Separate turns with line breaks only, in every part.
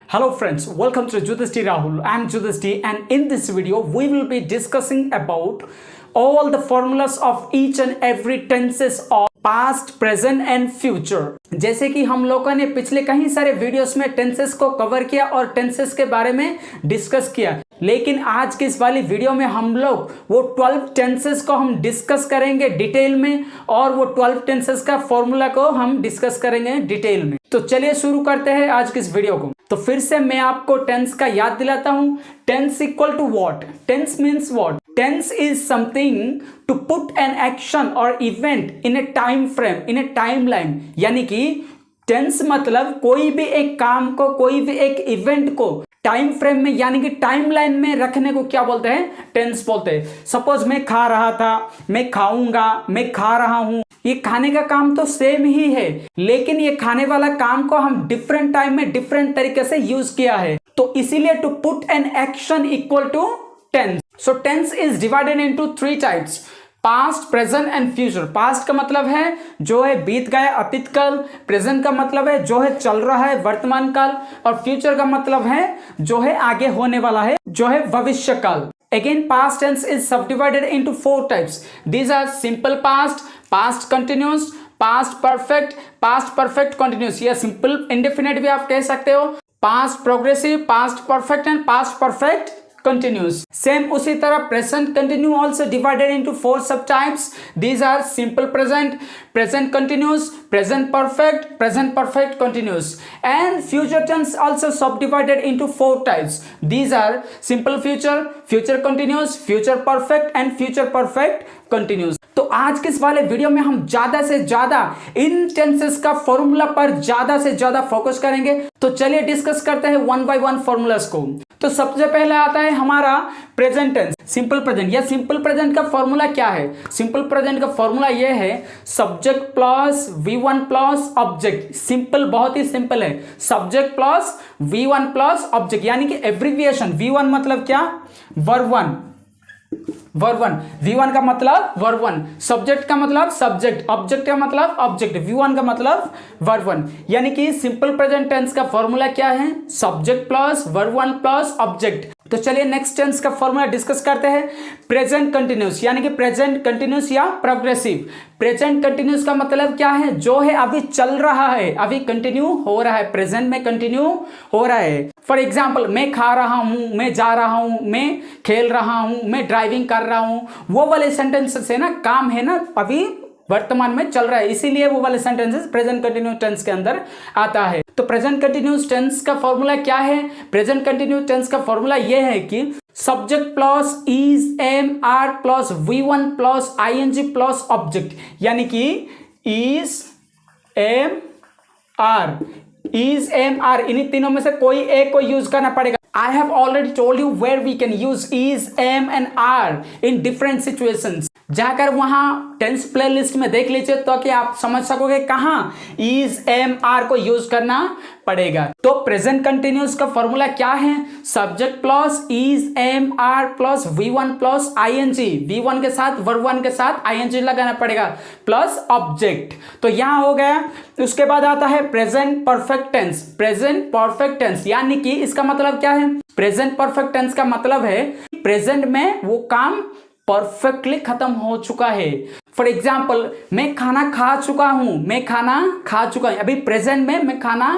Hello friends, welcome to Judhishti Rahul. I am Judhishti and in this video we will be discussing about all the formulas of each and every tenses of past, present and future. जैसे कि हम लोगों ने पिछले कई सारे videos में tenses को कवर किया और टेंसेस के बारे में डिस्कस किया, लेकिन आज की इस वाली वीडियो में हम लोग वो 12 टेंसेस को हम डिस्कस करेंगे डिटेल में और वो 12 टेंसेस का फॉर्मूला को हम डिस्कस करेंगे डिटेल में। तो चलिए शुरू करते हैं आज की इस वीडियो को। तो फिर से मैं आपको टेंस का याद दिलाता हूं। Tense equal to what? Tense means what? Tense is something to put an action or event in a time frame, in a timeline. यानी कि टेंस मतलब कोई भी एक काम को, कोई भी एक इवेंट को टाइम फ्रेम में यानी कि टाइम लाइन में रखने को क्या बोलते हैं? टेंस बोलते हैं। सपोज मैं खा रहा था, मैं खाऊंगा, मैं खा रहा हूं। ये खाने का काम तो सेम ही है, लेकिन ये खाने वाला काम को हम डिफरेंट टाइम में डिफरेंट तरीके से यूज किया है, तो इसीलिए to put an action equal to tense. So tense is divided into 3 types: past, present and future. Past का मतलब है जो है बीत गया, अतीत काल। प्रेजेंट का मतलब है जो है चल रहा है, वर्तमान काल। और फ्यूचर का मतलब है जो है आगे होने वाला है, जो है भविष्य काल। Again, past tense is subdivided into 4 types. These are simple past, past continuous, past perfect continuous, या simple indefinite भी आप कह सकते हो, past progressive, past perfect and past perfect continuous. Same उसी तरह present continue also divided into 4 subtypes. These are simple present, present continuous, present perfect continuous, and future tense also subdivided into 4 types. These are simple future, future continuous, future perfect and future perfect continuous. तो आज के इस वाले video में हम ज्यादा से ज्यादा इन टेंसेस का फॉर्मूला पर ज्यादा से ज्यादा फोकस करेंगे। तो चलिए डिस्कस करते हैं 1 by 1 फॉर्मूलास को। तो सबसे पहले आता है हमारा प्रेजेंट टेंस, सिंपल प्रेजेंट। या सिंपल प्रेजेंट का फॉर्मूला क्या है? सिंपल प्रेजेंट का फॉर्मूला ये है subject plus V1 plus object. Simple, बहुत ही सिंपल है। Subject plus V1 plus object, यानी कि एब्रिविएशन। V1 मतलब क्या? वर्ब 1, V1 का मतलब वर्ब 1, सब्जेक्ट का मतलब सब्जेक्ट, ऑब्जेक्ट का मतलब ऑब्जेक्ट, V1 का मतलब वर्ब 1। यानी कि सिंपल प्रेजेंट टेंस का फॉर्मूला क्या है? Subject plus verb 1 plus object. तो चलिए नेक्स्ट टेंस का फॉर्मूला डिस्कस करते हैं। प्रेजेंट कंटिन्यूस, यानी कि प्रेजेंट कंटिन्यूस या प्रोग्रेसिव। प्रेजेंट कंटिन्यूस का मतलब क्या है? जो है अभी चल रहा है, अभी कंटिन्यू हो रहा है, प्रेजेंट में कंटिन्यू हो रहा है। फॉर एग्जाम्पल, मैं खा रहा हूं, मैं जा रहा हूं, मैं खेल रहा हूं, मैं ड्राइविंग कर रहा हूं, वो वाले सेंटेंसेस है ना, काम है ना, अभी वर्तमान में चल रहा है, इसीलिए वो वाले सेंटेंसेस प्रेजेंट कंटिन्यूस टेंस के अंदर आता है। तो प्रेजेंट कंटिन्यूस टेंस का फॉर्मूला क्या है? प्रेजेंट कंटिन्यूस टेंस का फॉर्मूला ये है कि subject plus is, am, are plus V1 plus ING plus object. यानी कि is, am, are, is, am, are, इन्हीं तीनों में से कोई एक को यूज करना पड़ेगा। I have already told you where we can use is, am and are in different situations. जाकर वहां टेंस प्लेलिस्ट में देख लीजिए तो कि आप समझ सकोगे कहां is, am, are को यूज करना पड़ेगा। तो प्रेजेंट कंटिन्यूस का फॉर्मूला क्या है? Subject plus is, am, are plus V1 plus ING, V1 के साथ वर्ब 1 के साथ ING लगाना पड़ेगा प्लस ऑब्जेक्ट। तो यहां हो गया। उसके बाद आता है present perfect tense. Present perfect tense यानी कि इसका मतलब क्या है? प्रेजेंट परफेक्ट टेंस का मतलब है प्रेजेंट में वो काम परफेक्टली खत्म हो चुका है। फॉर एग्जाम्पल, मैं खाना खा चुका हूं, मैं खाना खा चुका हूं, अभी प्रेजेंट में मैं खाना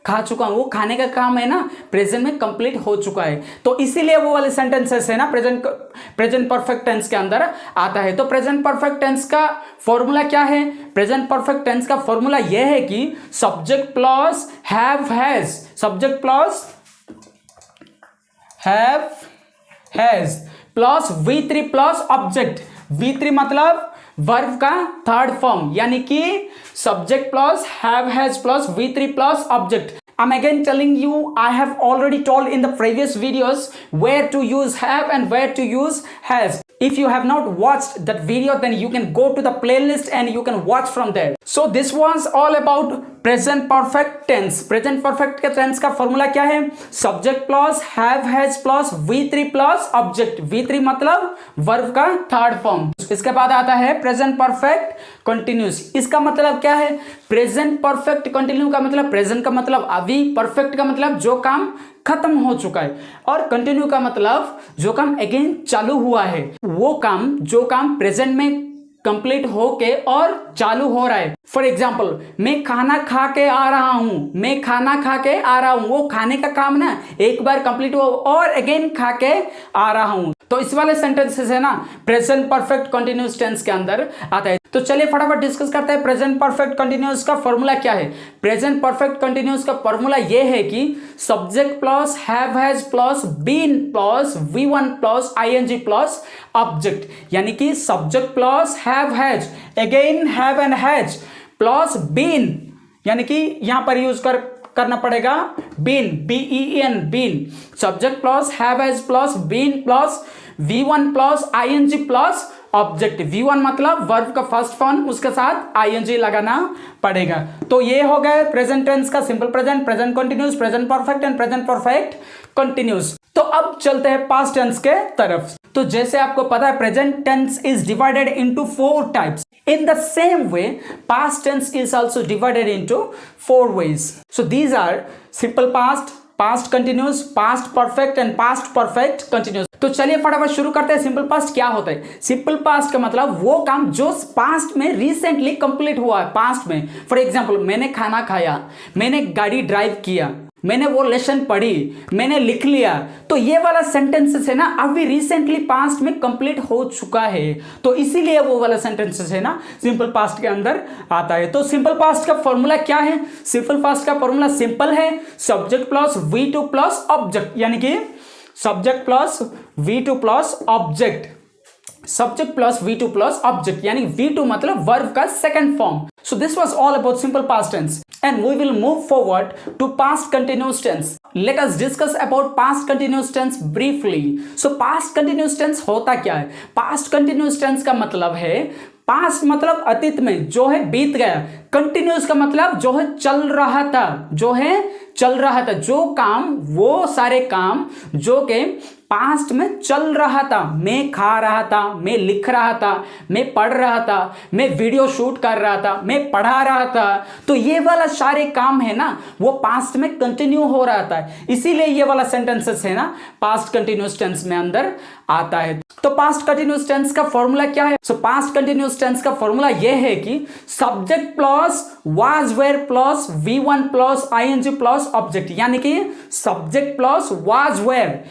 खा चुका हूं, वो खाने का काम है ना, प्रेजेंट में कंप्लीट हो चुका है। तो इसीलिए वो वाले सेंटेंसेस है ना प्रेजेंट परफेक्ट टेंस के अंदर आता है। तो प्रेजेंट परफेक्ट टेंस का फॉर्मूला क्या है? प्रेजेंट परफेक्ट टेंस का फॉर्मूला यह है कि subject plus have has, subject plus have has plus V3 plus object. V3 मतलब वर्ब का थर्ड फॉर्म, यानी कि subject plus have has plus V3 plus object. I'm again telling you, I have already told in the previous videos where to use have and where to use has. If you have not watched that video, then you can go to the playlist and you can watch from there. So this was all about present perfect tense. Present perfect के tense का formula क्या है? Subject plus have has plus V3 plus object. V3 मतलब verb का third form. इसके बाद आता है प्रेजेंट परफेक्ट कंटिन्यूस। इसका मतलब क्या है? प्रेजेंट परफेक्ट कंटिन्यू का मतलब प्रेजेंट का मतलब अभी, परफेक्ट का मतलब जो काम खत्म हो चुका है, और कंटिन्यू का मतलब जो काम अगेन चालू हुआ है, वो काम जो काम प्रेजेंट में कंप्लीट होके और चालू हो रहा है। फॉर एग्जाम्पल, मैं खाना खा के आ रहा हूं, मैं खाना खा के आ रहा हूं, वो खाने का काम ना एक बार कंप्लीट हुआ और अगेन खा के आ रहा हूं। तो इस वाले सेंटेंसेस है ना प्रेजेंट परफेक्ट कंटिन्यूअस टेंस के अंदर आता है। तो चलिए फटाफट डिस्कस करते हैं प्रेजेंट परफेक्ट कंटिन्यूअस का फॉर्मूला क्या है। प्रेजेंट परफेक्ट कंटिन्यूअस का फॉर्मूला ये है कि subject plus have has plus been plus V1 plus ING plus object, यानी कि subject plus have has, again have and has plus been, यानी कि यहां पर यूज करना पड़ेगा been, BEN been. Subject plus have has plus been plus V1 plus ING plus object. V1 मतलब verb का फर्स्ट फॉर्म, उसके साथ ING लगाना पड़ेगा। तो ये हो गए प्रेजेंट टेंस का simple present, present continuous, present perfect and present perfect continuous. तो अब चलते हैं पास्ट टेंस के तरफ। तो जैसे आपको पता है present tense is divided into 4 types. In the same way, past tense is also divided into 4 ways. So these are simple past, past continuous, past perfect and past perfect continuous. तो चलिए फटाफट शुरू करते हैं। सिंपल पास्ट क्या होता है? Simple past का मतलब वो काम जो पास्ट में रिसेंटली कंप्लीट हुआ है, पास्ट में। फॉर एग्जांपल, मैंने खाना खाया, मैंने गाड़ी ड्राइव किया, मैंने वो लेसन पढ़ी, मैंने लिख लिया। तो ये वाला सेंटेंसेस है ना अभी रिसेंटली पास्ट में कंप्लीट हो चुका है, तो इसीलिए वो वाला सेंटेंसेस है ना सिंपल पास्ट के अंदर आता है। तो सिंपल पास्ट का फॉर्मूला क्या है? सिंपल पास्ट का फॉर्मूला सिंपल है, subject plus V2 plus object, यानी कि subject plus V2 plus object, subject plus V2 plus object, यानी V2 मतलब वर्ब का second form. So this was all about simple past tense and we will move forward to past continuous tense. Let us discuss about past continuous tense briefly. So past continuous tense होता क्या है? past continuous tense का मतलब है past मतलब अतीत में जो है बीत गया, कंटिन्यूस का मतलब जो है चल रहा था, जो है चल रहा था, जो काम, वो सारे काम जो के पास्ट में चल रहा था। मैं खा रहा था, मैं लिख रहा था, मैं पढ़ रहा था, मैं वीडियो शूट कर रहा था, मैं पढ़ा रहा था। तो ये वाला सारे काम है ना वो पास्ट में कंटिन्यू हो रहा था, इसीलिए ये वाला सेंटेंसेस है ना पास्ट कंटिन्यूअस टेंस में अंदर आता है। तो पास्ट कंटिन्यूअस टेंस का फॉर्मूला क्या है? सो पास्ट कंटिन्यूअस टेंस का फॉर्मूला ये है कि subject plus was were plus V1 plus ING plus object, यानी कि सब्जेक्ट प्लस वाज वेयर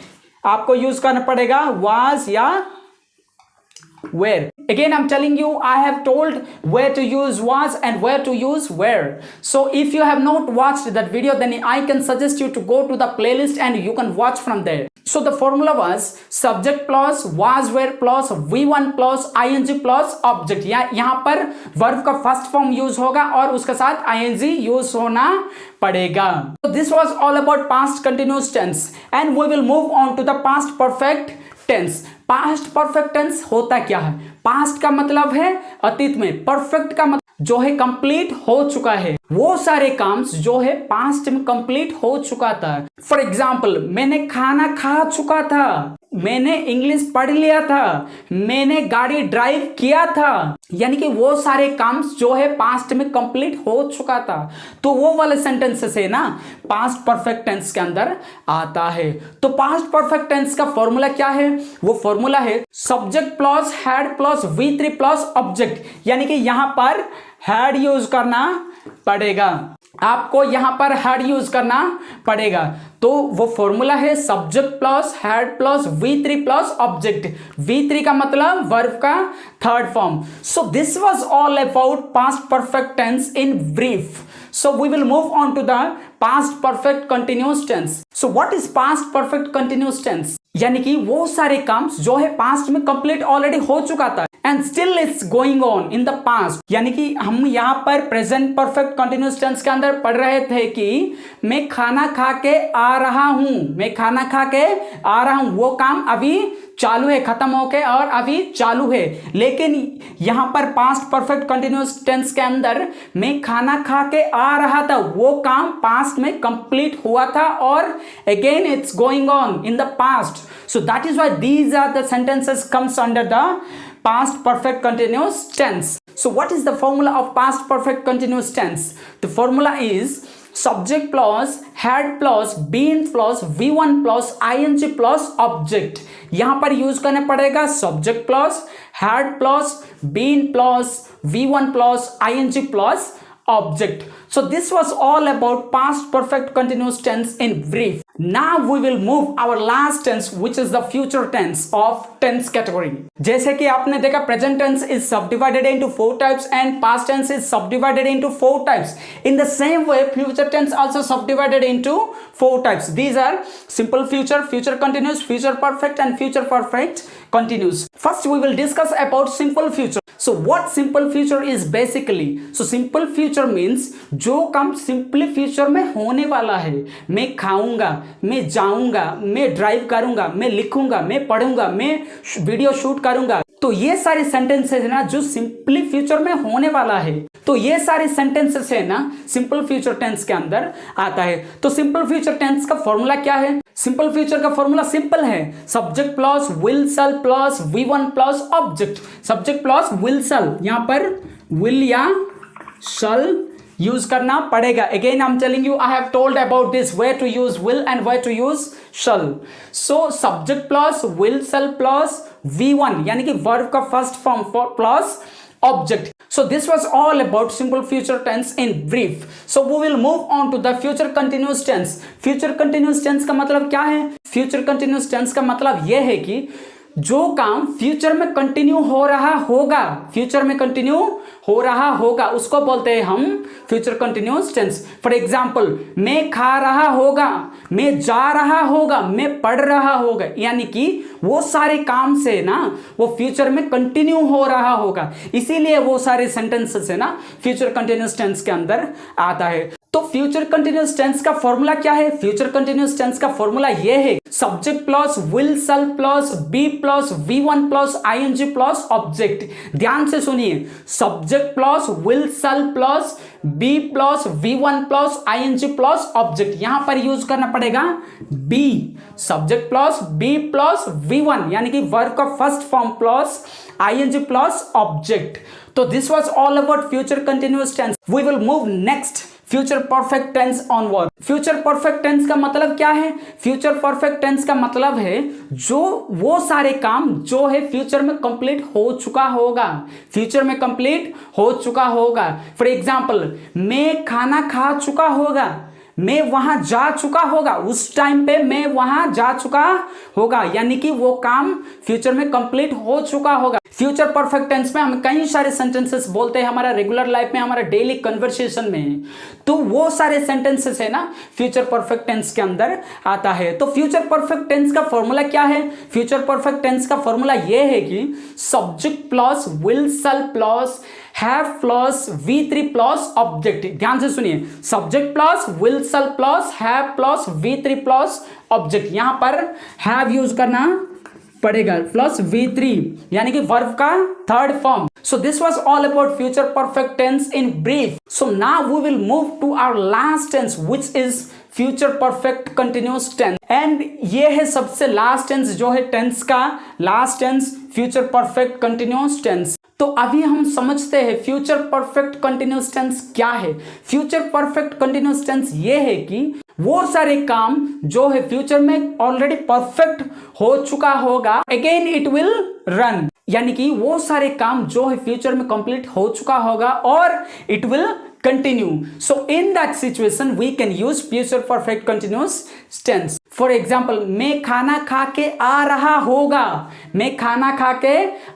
आपको यूज करना पड़ेगा वाज या where. Again I'm telling you, I have told where to use was and where to use where. So if you have not watched that video, then I can suggest you to go to the playlist and you can watch from there. So the formula was subject plus was where plus V1 plus ING plus object. यहाँ पर verb का first form use होगा और उसके साथ ING use होना पड़ेगा। So this was all about past continuous tense and we will move on to the past perfect tense. Past perfect tense होता क्या है? पास्ट का मतलब है अतीत में, परफेक्ट का मतलब जो है कंप्लीट हो चुका है, वो सारे काम जो है पास्ट में कंप्लीट हो चुका था। फॉर एग्जाम्पल, मैंने खाना खा चुका था, मैंने इंग्लिश पढ़ लिया था, मैंने गाड़ी ड्राइव किया था, यानी कि वो सारे काम जो है पास्ट में कंप्लीट हो चुका था। तो वो वाले सेंटेंसेस है ना पास्ट परफेक्ट टेंस के अंदर आता है। तो पास्ट परफेक्ट टेंस का फॉर्मूला क्या है? वो फॉर्मूला है subject plus had plus V3 plus object, यानी कि यहां पर हैड यूज करना पड़ेगा, आपको यहां पर हैड यूज करना पड़ेगा। तो वो फॉर्मूला है subject plus had plus V3 plus object. V3 का मतलब वर्ब का third form. So this was all about past perfect tense in brief. So we will move on to the past perfect continuous tense. So what is past perfect continuous tense? यानी कि वो सारे काम जो है past में complete already हो चुका था and still it's going on in the past. यानी कि हम यहाँ पर प्रेजेंट परफेक्ट कंटिन्यूअस टेंस के अंदर पढ़ रहे थे कि मैं खाना खा के आ रहा हूं, मैं खाना खा के आ रहा हूं, वो काम अभी चालू है, खत्म होके और अभी चालू है। लेकिन यहां पर पास्ट परफेक्ट कंटिन्यूअस टेंस के अंदर मैं खाना खा के आ रहा था, वो काम पास्ट में कंप्लीट हुआ था और again it's going on in the past. So that is why these are the sentences comes under the past perfect continuous tense. So what is the formula of past perfect continuous tense? The formula is subject plus had plus been plus V1 plus ing plus object. यहां पर use करना पड़ेगा subject plus had plus been plus V1 plus ing plus object. So this was all about past perfect continuous tense in brief. Now we will move our last tense, which is the future tense of tense category. जैसे कि आपने देखा present tense is subdivided into 4 types and past tense is subdivided into 4 types. In the same way, future tense also subdivided into 4 types. These are simple future, future continuous, future perfect and future perfect continuous. First we will discuss about simple future. So what simple future is basically? So simple future means जो काम simply future में होने वाला है, मैं खाऊंगा, मैं जाऊंगा, मैं ड्राइव करूंगा, मैं लिखूंगा, मैं पढ़ूंगा, मैं वीडियो शूट करूंगा, तो ये सारे सेंटेंसेस है ना जो सिंपली फ्यूचर में होने वाला है, तो ये सारे सेंटेंसेस है ना सिंपल फ्यूचर टेंस के अंदर आता है। तो सिंपल फ्यूचर टेंस का फॉर्मूला क्या है? सिंपल फ्यूचर का फॉर्मूला सिंपल है, subject plus will shall plus V1 plus object. Subject plus will shall, यहां पर विल या शैल यूज करना पड़ेगा। Again I am telling you, I have told about this where to use will and where to use shall. So subject plus will shall plus V1 यानी कि verb का first form plus object. So this was all about simple future tense in brief. So we will move on to the future continuous tense. Future continuous tense का मतलब क्या है? Future continuous tense का मतलब यह है कि जो काम फ्यूचर में कंटिन्यू हो रहा होगा, फ्यूचर में कंटिन्यू हो रहा होगा, उसको बोलते हैं हम future continuous tense. For example, मैं खा रहा होगा, मैं जा रहा होगा, मैं पढ़ रहा होगा, यानी कि वो सारे काम से ना वो फ्यूचर में कंटिन्यू हो रहा होगा, इसीलिए वो सारे सेंटेंसेस है ना फ्यूचर कंटिन्यूअस टेंस के अंदर आता है। तो फ्यूचर कंटिन्यूअस टेंस का फॉर्मूला क्या है? फ्यूचर कंटिन्यूअस टेंस का फॉर्मूला ये है, subject plus will shall plus be plus V1 plus ing plus object. ध्यान से सुनिए, subject plus will shall plus be plus V1 plus ing plus object. यहां पर यूज करना पड़ेगा be, subject plus be plus V1 यानी कि verb का first form plus ing plus object. तो this was all about future continuous tense. We will move next future perfect tense onward. Future perfect tense का मतलब क्या है? Future perfect tense का मतलब है जो वो सारे काम जो है फ्यूचर में कंप्लीट हो चुका होगा, फ्यूचर में कंप्लीट हो चुका होगा। फॉर एग्जाम्पल, मैं खाना खा चुका होगा, मैं वहां जा चुका होगा, उस टाइम पे मैं वहां जा चुका होगा, यानी कि वो काम फ्यूचर में कंप्लीट हो चुका होगा। फ्यूचर परफेक्ट टेंस में हम कई सारे सेंटेंसेस बोलते हैं हमारा रेगुलर लाइफ में, हमारा डेली कन्वर्सेशन में, तो वो सारे सेंटेंसेस है ना फ्यूचर परफेक्ट टेंस के अंदर आता है। तो फ्यूचर परफेक्ट टेंस का फॉर्मूला क्या है? फ्यूचर परफेक्ट टेंस का फॉर्मूला ये है कि subject plus will shall plus have plus V3 plus object. ध्यान से सुनिए, subject plus will shall plus have plus V3 plus object. यहां पर हैव यूज करना पड़ेगा प्लस V3 यानी कि वर्ब का third form. So this was all about future perfect tense in brief. So now we will move to our last tense, which is future perfect continuous tense. And ये है सबसे last tense जो है tense का last tense, future perfect continuous tense. तो अभी हम समझते हैं फ्यूचर परफेक्ट कंटिन्यूअस टेंस क्या है। फ्यूचर परफेक्ट कंटिन्यूअस टेंस ये है कि वो सारे काम जो है फ्यूचर में ऑलरेडी परफेक्ट हो चुका होगा, अगेन इट विल रन, यानी कि वो सारे काम जो है फ्यूचर में कंप्लीट हो चुका होगा और it will continue. So in that situation we can use future perfect continuous tense. For example, मैं खाना खा के आ रहा होगा, मैं खाना खा के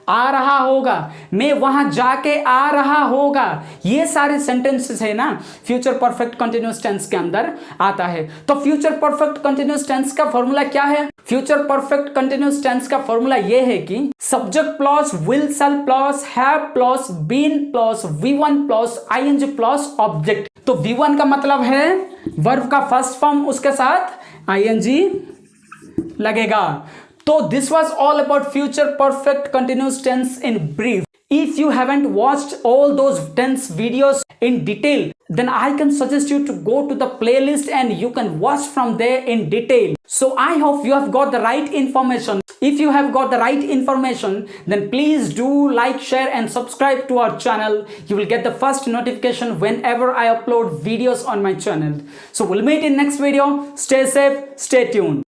आ रहा होगा, मैं वहां जाके आ रहा होगा, ये सारे सेंटेंसेस है ना, फ्यूचर परफेक्ट कंटिन्यूअस टेंस के अंदर आता है। तो फ्यूचर परफेक्ट कंटिन्यूअस टेंस का फॉर्मूला क्या है? फ्यूचर परफेक्ट कंटिन्यूअस टेंस का फॉर्मूला ये है कि subject plus will shall plus have plus been plus V1 plus ing plus object. तो V1 का मतलब है वर्ब का फर्स्ट फॉर्म, उसके साथ ing लगेगा। तो this was all about future perfect continuous tense in brief. If you haven't watched all those tense videos in detail, then I can suggest you to go to the playlist and you can watch from there in detail. So I hope you have got the right information. If you have got the right information, then please do like, share and subscribe to our channel. You will get the first notification whenever I upload videos on my channel. So we'll meet in next video. Stay safe, stay tuned.